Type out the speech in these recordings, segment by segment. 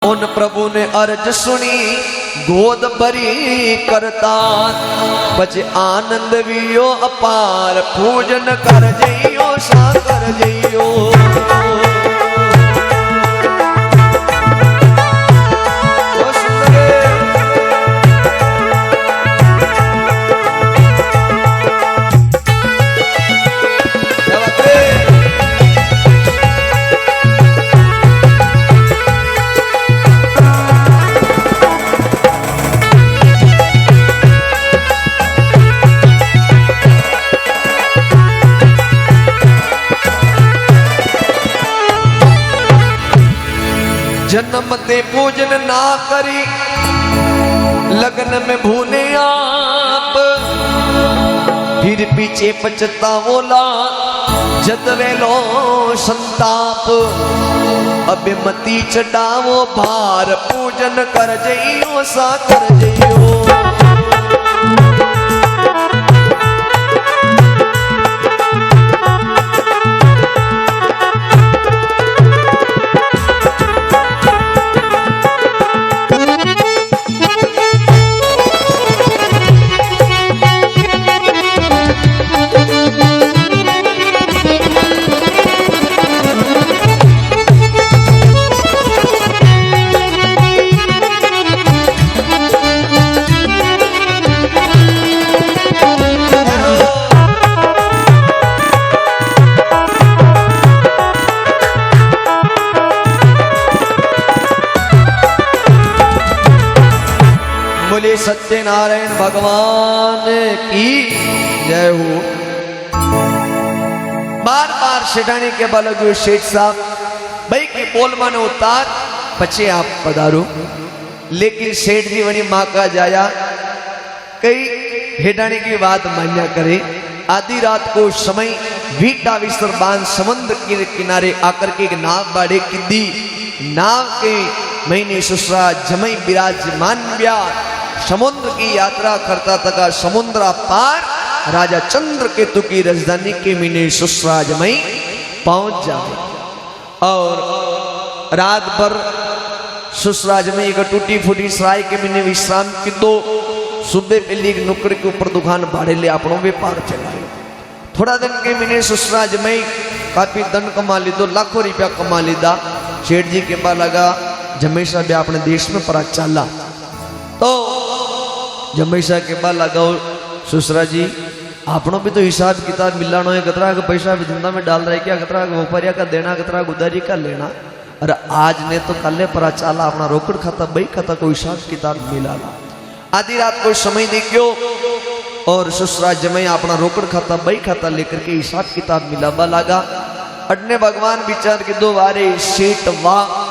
उन प्रभु ने अर्ज सुनी गोद भरी करता बच आनंद वियो अपार पूजन कर जइयो सा कर जइयो। जन्म ते पूजन ना करी लगन में भूले आप फिर पीछे पछतावोला जदवेलो संताप अभिमति चढ़ावो भार पूजन कर जइयो सा कर जइयो। बोले सत्यनारायण भगवान की जय हो। बार बार सेठानी के बालक शेठ साहब भाई की बोल माने उतार पचे आप पधारो, लेकिन सेठ जी वनी माँ का जाया कई हेठानी की बात मान्या करे। आधी रात को समय वीटा विस्तर बांध समुद्र के किनारे आकर के नाव बाड़े किदी नाव के महीने सुसरा जमई विराजमान ब्या समुद्र की यात्रा करता तका समुद्र पार राजा चंद्रकेतु की राजधानी के महीने सुसराज में पहुंच जाए और रात भर सुसराज में एक टूटी फूटी सराय के महीने विश्राम की दो सुबह पहली नुक्कड़ के ऊपर दुकान भाड़े ले अपनो व्यापार चलाए। थोड़ा दिन के महीने सुसराज में काफी धन कमा ली दो लाखों रुपया कमा लीदा। शेठ जी के बाद लगा जमेशा भी अपने देश में परा चला तो जमेशा के बाद लगाओ सुसरा जी आपनों भी तो हिसाब किताब मिलाना है, कतरा का पैसा भी धंधा में डाल रहा है क्या, कतरा का व्यापारिया का देना, कतरा का उधारी का लेना। अरे आज ने तो कल परा चाला अपना रोकड़ खाता बही खाता को हिसाब किताब मिला ला। आधी रात को समय देखियो और सुसरा जमई अपना रोकड़ खाता बही खाता लेकर के हिसाब किताब मिलावा लगा। अटने भगवान विचार के दो बारे सेठ वाह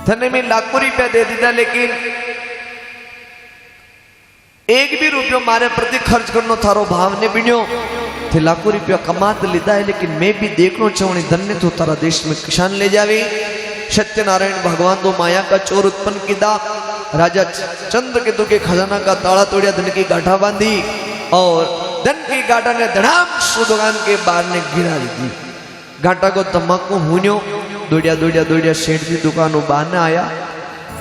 थने में लाखों रुपया दे दीदा, लेकिन एक भी रुपयो मारे प्रति खर्च करनो थारो भाव ने बिन्यो थे लाखों रुपया कमात लीधा है, लेकिन मैं भी देखना चाहूँ धन्य तो तारा देश में किसान ले जावे। सत्यनारायण भगवान दो माया का चोर उत्पन्न किया, राजा चंद्रकेतु के खजाना का ताला तोड़िया, धन की गांठा बांधी और धन की गांठा ने धड़ाम दुकान के बाहर ने गिरा दी। गांठा को तम्बाकू हुन्यो दौड़िया दौड़िया दौड़िया सेठ जी दुकान बाने आया।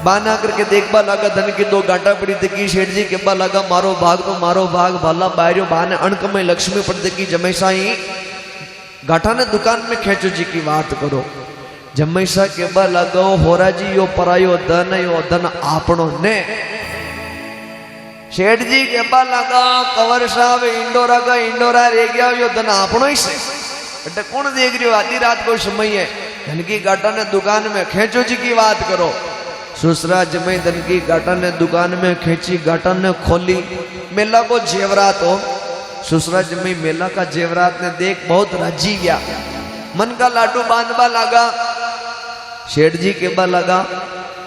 बाना करके देखबा लगा धन की दो गांठा पड़ी देखी। सेठ जी के बा लगा मारो भाग तो मारो भाग भला बाहरियो बाने अणक में लक्ष्मी पड़ देखी। जमेशा ही गांठा ने दुकान में खेचो जी की बात करो। जमेशा के बा लगा होरा जी यो परायो धन आपनो ने। सेठ जी के बा लगा कंवर साहब इंडोरा रे गया यो धन आपनो ही से बेटा कौन देख रही हो, आधी रात को समय है। धन की गांठा ने दुकान में खेचो जी की बात करो। सुसरा जमई धन की गांठा ने दुकान में खेची, गांठा ने खोली, मेला को जेवरात हो। सुसरा जमई मेला का जेवरात ने देख बहुत राजी गया, मन का लाडू बांधवा लगा। सेठ जी के बा लगा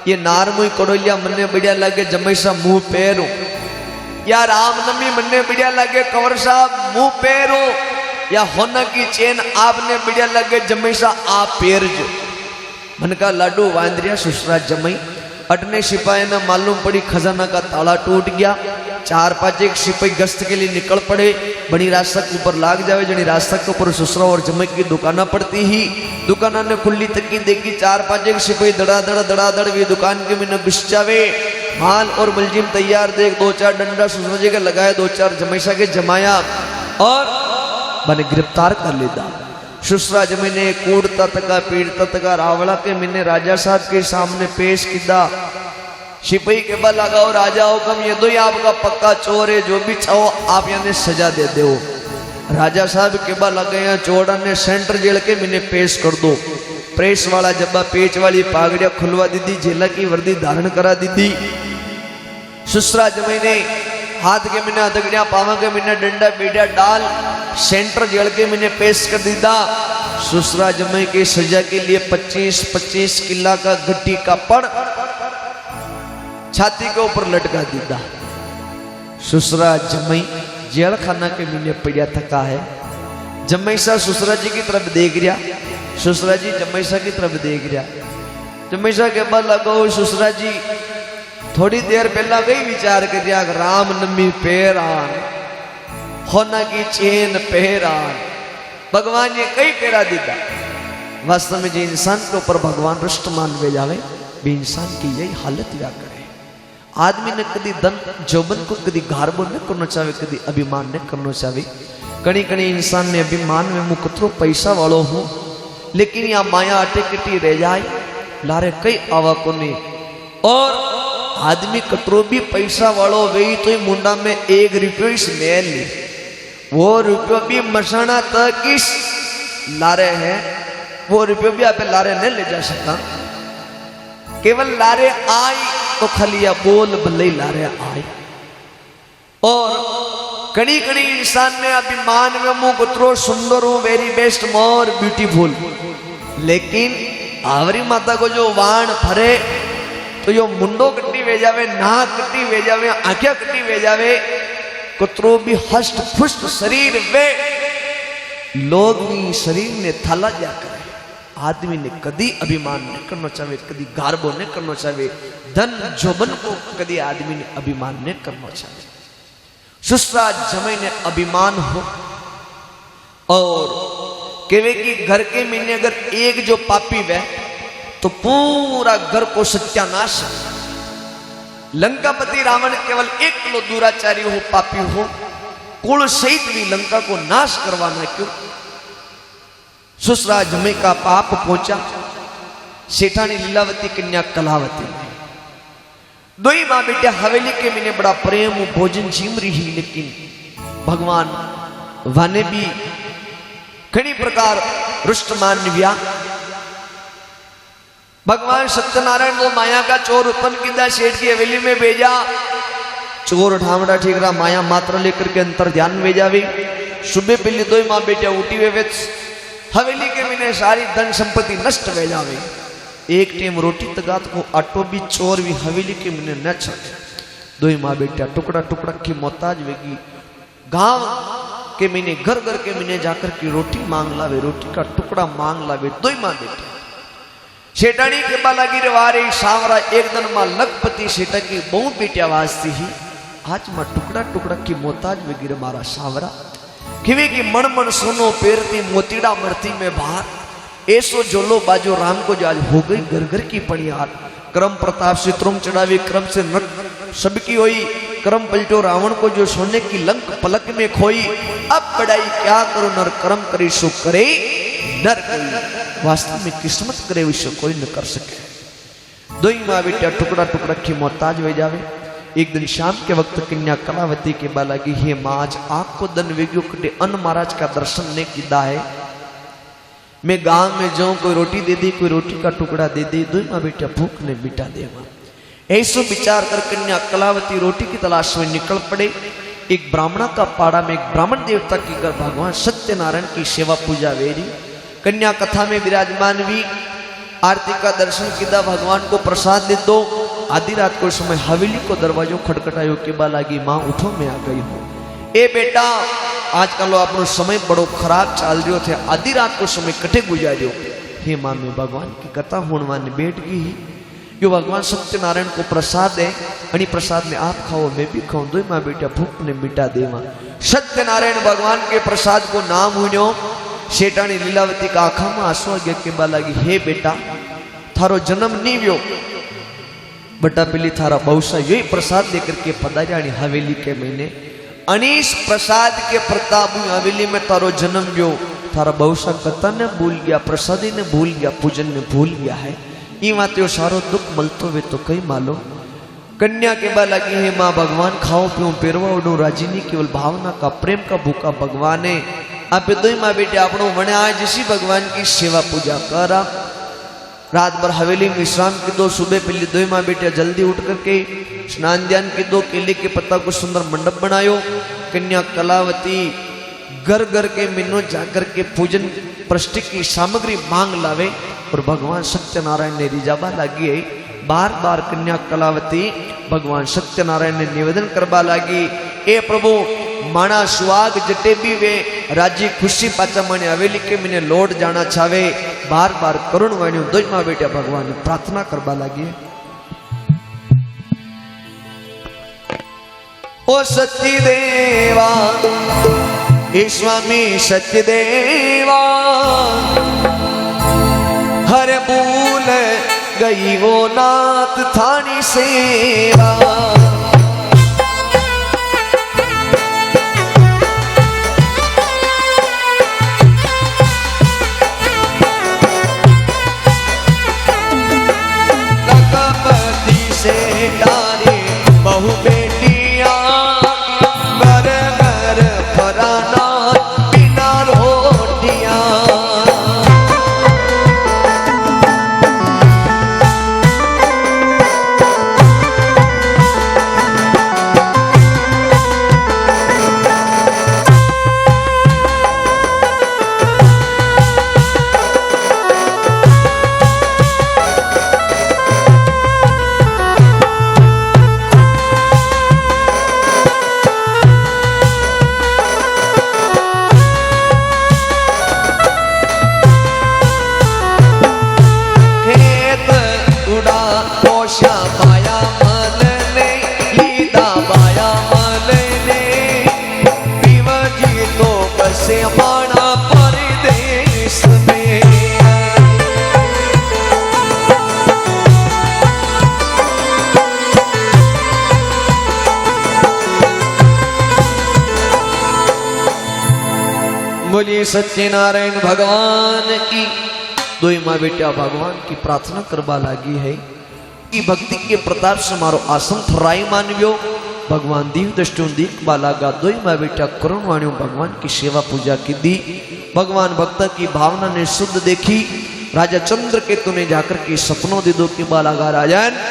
ये नार मुई कड़ोलिया मन्ने बढ़िया लगे, जमेशा मुंह पैरो या रामनवमी मन्ने बढ़िया लगे, कंवर साहब मुंह पैरो या होना की चेन आपने बढ़िया लगे, जमेशा आप पैर जो। मन का लाडू बांध रिया सुसरा जमई। अटने सिपाही ने मालूम पड़ी खजाना का ताला टूट गया। 4-5 एक सिपाही गश्त के लिए निकल पड़े। बड़ी रास्ता के ऊपर लाग जावे, जनी रास्ता के ऊपर ससुरा और जमाई की दुकाना पड़ती ही। दुकाना ने खुली तकी देखी, 4-5 एक सिपाही धड़ाधड़ भी दुकान के में घुस जावे। माल और मलजिम तैयार देख 2-4 डंडा ससुरा जी के लगाए, 2-4 जमैसा के जमाया और बने गिरफ्तार कर लेता। ससुरा जमाई ने कूड़ता तका पीड़ता तका रावला के मिने राजा साहब के सामने पेश किया। सिपाही के बल लगाओ, राजा हुक्म ये दो ही आपका पक्का चोर है, जो भी चाहो आप यानी सजा दे दो। राजा साहब के बल लगे, चोड़ा ने सेंटर जेल के मिने पेश कर दो। प्रेस वाला जब्बा, पेच वाली पागड़िया खुलवा दी दी, जेला की वर्दी धारण करा दी दी। ससुरा जमाई ने हाथ के मिने हथकड़िया, पावा के मिने डंडा बेड़ा डाल सेंटर जेल के मिने पेश कर दीदा। ससुरा जमाई की सजा के लिए 25-25 किला का गट्टी का पड़ छाती के ऊपर लटका दीदा। ससुरा जमाई जेल खाना के मिने पड़ा थका है। जमैसा ससुरा जी की तरफ देख रहा, ससुरा जी जमैसा की तरफ देख रहा। जमैसा के बल लगो, ससुरा जी थोड़ी देर पहला वही विचार कर दिया, राम नमी पेरान होना की चेन पेरान, भगवान ये कई पेरा दीदा। वास्तव में जो इंसान के ऊपर भगवान रुष्ट मान वे जावे, भी इंसान की यही हालत या करे। आदमी ने कदी धन जौबन को कदी गारबो न करना चाहे, कदी अभिमान न करना चाहे। कणी कणी इंसान ने अभिमान में मुँह कतरो पैसा वालों हूँ, लेकिन यहाँ माया अटे कटी रह जाए, लारे कई आवा को नहीं। और आदमी कतरो भी पैसा वालों वही तो मुंडा में 1 रुपयो इस मेल ली, वो रुपयो भी मसाना तक इस लारे है, वो रुपयो भी आप लारे नहीं ले जा सकता। केवल लारे आई तो खलिया बोल भले लारे आए। और कड़ी कड़ी इंसान ने अभिमान में मुंह कुतरो सुंदर हूं, वेरी बेस्ट, मोर ब्यूटीफुल, लेकिन आवरी माता को जो वाण फरे तो यो मुंडो कट्टी वे जावे, नाक कट्टी वे जावे, आंखें कट्टी वे जावे, कुतरो भी हष्ट पुष्ट शरीर वे लोग भी शरीर ने थाला जा करे। आदमी ने कदी अभिमान नहीं करना चाहिए, कदी गार्बो नहीं करना चाहिए, धन जोबन को कदी आदमी ने अभिमान नहीं करना चाहिए। ससुरा जमाई ने अभिमान हो और केवे की घर के महीने अगर एक जो पापी वे तो पूरा घर को सत्यानाश। लंकापति रावण केवल 1 किलो दुराचारी हो, पापी हो, कुल सहित भी लंका को नाश करवाना क्यों? ससुरा जमाई का पाप पहुंचा सेठानी लीलावती कन्या कलावती में। दो ही मां बेटे हवेली के मैंने बड़ा प्रेम भोजन झीम रही, लेकिन भगवान वाने भी कई प्रकार रुष्ट मान व्या। भगवान सत्यनारायण को माया का चोर उत्पन्न किया, सेठ की हवेली में भेजा। चोर ढामड़ा ठीक रहा, माया मात्र लेकर के अंतर ध्यान में जावे। सुबह पहले 2 मां बेटे उठी वे हवेली के मैंने सारी धन संपत्ति नष्ट हो जावे। एक टाइम रोटी तगात को आटो भी चोर भी हवेली के मैंने न छके। 2 मां बेटा टुकड़ा टुकड़ा की मोहताज वेगी, गांव के मैंने घर घर के मैंने जाकर के रोटी मांग लावे, रोटी का टुकड़ा मांग लावे। 2 मां बेटे शेटानी के बाला गिरवारे सावरा एक दिन मां लखपति शेटा की बहु बेटिया वास्ती ही आज मां टुकड़ा टुकड़ा की मोहताज में गिर मारा सावरा। खिवे की मन मन सोनो पेरती मोतीड़ा मरती में बाहर ऐसो जोलो बाजो राम को आज हो गई घर घर की पणियार। क्रम प्रताप से त्रुम चढ़ावी, क्रम से नट सबकी हुई, क्रम पलटो रावण को जो सोने की लंक पलक में खोई। अब बड़ाई क्या करो नर, कर्म करे सो करे नर कोई, वास्तव में किस्मत करे विश्व कोई न कर सके। 2 मां बेटा टुकड़ा टुकड़ा की मोहताज हो जावे। एक दिन शाम के वक्त कन्या कलावती के बाला की, हे मां आज आंख को दन वेग्यो कटे अन्न महाराज का दर्शन ने किदा है। मैं गांव में जाऊं, कोई रोटी दे दी, कोई रोटी का टुकड़ा दे दी, 2 मां बेटा भूख ने बिटा देवा। ऐसो विचार कर कन्या कलावती रोटी की तलाश में निकल पड़े। एक ब्राह्मण का पाड़ा में एक ब्राह्मण देवता की कर भगवान सत्यनारायण की सेवा पूजा वेरी। कन्या कथा में विराजमान भी आरती का दर्शन किया, भगवान को प्रसाद दे दो। आधी रात को समय हवेली को दरवाजो खटखटायो के बा लागी, मां उठो मैं आ गई हूं। ए बेटा आजकल अपनो समय बड़ो खराब चाल रही थे, आधी रात को समय कटे गुजार्यो। हे मां में भगवान की कथा होने बैठ गई। यो भगवान सत्यनारायण को प्रसाद है आणि प्रसाद ने आप खाओ मैं भी खाऊं दो माँ बेटा भूख ने मिटा देवा। सत्यनारायण भगवान के प्रसाद को नाम हुई शेटाणी लीलावती का आखा में आंसू आ गया के बालागी हे बेटा थारो जन्म नहीं व्यो बटा पेली थारा बहुसा यही प्रसाद लेकर के पधार्या हवेली के महीने अनीस प्रसाद के प्रताप हवेली में तारो जन्म व्यो थारा बहुसा कथा ने भूल गया प्रसादी ने भूल गया पूजन ने भूल गया है ई वाते सारो दुख मलतो वे तो कई मालो। कन्या के बा लगी है माँ भगवान खाओ पियो पेरवा उड़ो राजी नहीं केवल भावना का प्रेम का भूखा भगवान है आप दो माँ बेटे आपनो बने आज इसी भगवान की सेवा पूजा करा। रात भर हवेली में विश्राम की दो सुबह पहले दो माँ बेटे जल्दी उठ करके स्नान ध्यान की दो केले के पत्ता को सुंदर मंडप बनायो। कन्या कलावती घर घर के मिनो जाकर के पूजन प्रष्टि की सामग्री मांग लावे और भगवान सत्यनारायण ने रिजाबा लागी है। बार बार कन्या कलावती भगवान सत्यनारायण ने निवेदन करवा लागी ए प्रभु माना सुहाग जटे भी वे राजी खुशी पाचा मने हवेली के मिने लौट जाना चावे बार बार करुण वाणी दो माँ बेटा भगवान ने प्रार्थना करवा लागी। ओ सत्यदेवा ए स्वामी सत्यदेवा हर भूल गई वो नाथ थानी सेवा। लखपति से डारे बहु बेटियां घर घर फराना बिना रोटियां। बोलिए सत्यनारायण भगवान की। दो माँ बेटा भगवान की प्रार्थना करवा लागी है कि भक्ति के प्रताप से मारो आसन थराई मानव्यो भगवान दीव दृष्टि दीख बालागा। दो माँ बेटा करुण वाणियों भगवान की सेवा पूजा की दी। भगवान भक्त की भावना ने शुद्ध देखी। राजा चंद्र केतु ने जाकर के सपनों दे दो कि बालागा राजन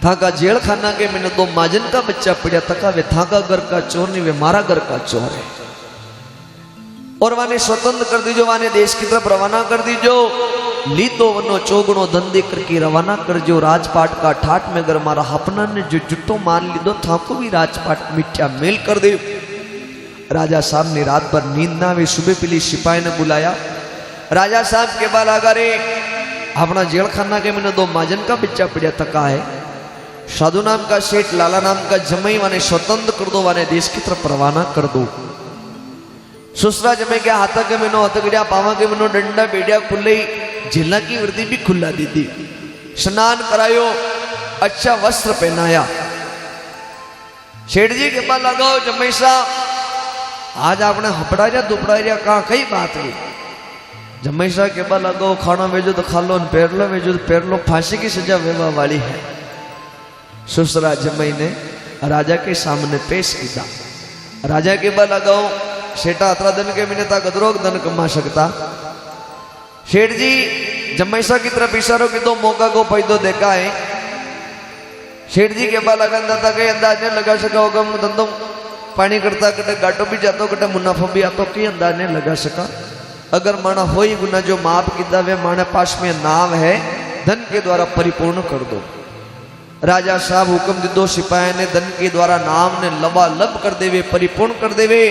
थाका जेल खाना के मैंने दो माजन का बच्चा पड़ा थका वे थाका घर का चोर नहीं वे मारा घर का चोर है और वाने स्वतंत्र कर दीजो वाने देश की तरफ रवाना कर दीजो। ली तो वनो चौगुणो धन दे करके रवाना कर जो राजपाट का ठाट में अगर मारा हपना ने जो जुट्टो मान ली दो थाको भी राजपाट मिट्या मेल कर दे। राजा साहब ने रात भर नींद ना वे सुबह पीली सिपाही ने बुलाया। राजा साहब के बाल आगा रे अपना जेल खाना के मैंने दो माजन का बच्चा पड़ा थका है। साधु नाम का सेठ लाला नाम का जमई वाने स्वतंत्र कर दो वाने देश की तरफ रवाना कर दो। सुसरा जमे के हाथ के मिनो हथकड़िया पावा के मिनो डंडा बेड़िया खुले जिला की वृद्धि भी खुला दी थी। स्नान करायो अच्छा वस्त्र पहनाया। शेठ जी के पास लगाओ जमई साहब आज आपने हपड़ारिया दुपड़ारिया कहा कई बात है। जमई साहब के पास लगाओ खाना भेजो तो खा लो पैर लो भेजो तो पैर लो फांसी की सजा वेवा वाली है। सुसरा जमई ने राजा के सामने पेश किया। राजा के पास लगाओ शेठा अतरा धन के मिने था गदरोग धन कमा सकता। शेठ जी जमैसा की तरफ इशारों की तो मौका को पैदो देखा है। शेठ जी के बाल लगा था कहीं अंदाज नहीं लगा सका होगा धंधो पानी करता कटे गाटो भी जातो कटे मुनाफा भी आतो कहीं अंदाज नहीं लगा सका। अगर माना हो ही गुना जो माप किदा वे माने पास में नाम है धन के द्वारा परिपूर्ण कर दो। राजा साहब हुक्म दे दो सिपाही ने धन के द्वारा नाम ने लबालब कर देवे परिपूर्ण कर देवे।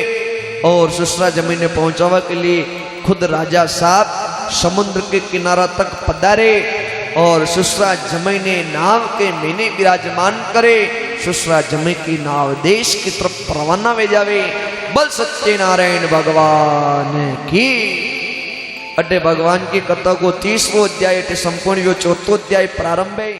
और सुसरा जमीन ने पहुंचावा के लिए खुद राजा साहब समुद्र के किनारा तक पधारे और सुसरा जमई ने नाव के मीने विराजमान करे। सुसरा जमई की नाव देश की तरफ रवाना वे जावे। बल सच्चे नारायण भगवान की। अटे भगवान की कथा को 30वां अध्याय संपूर्ण 4थो अध्याय प्रारंभ है।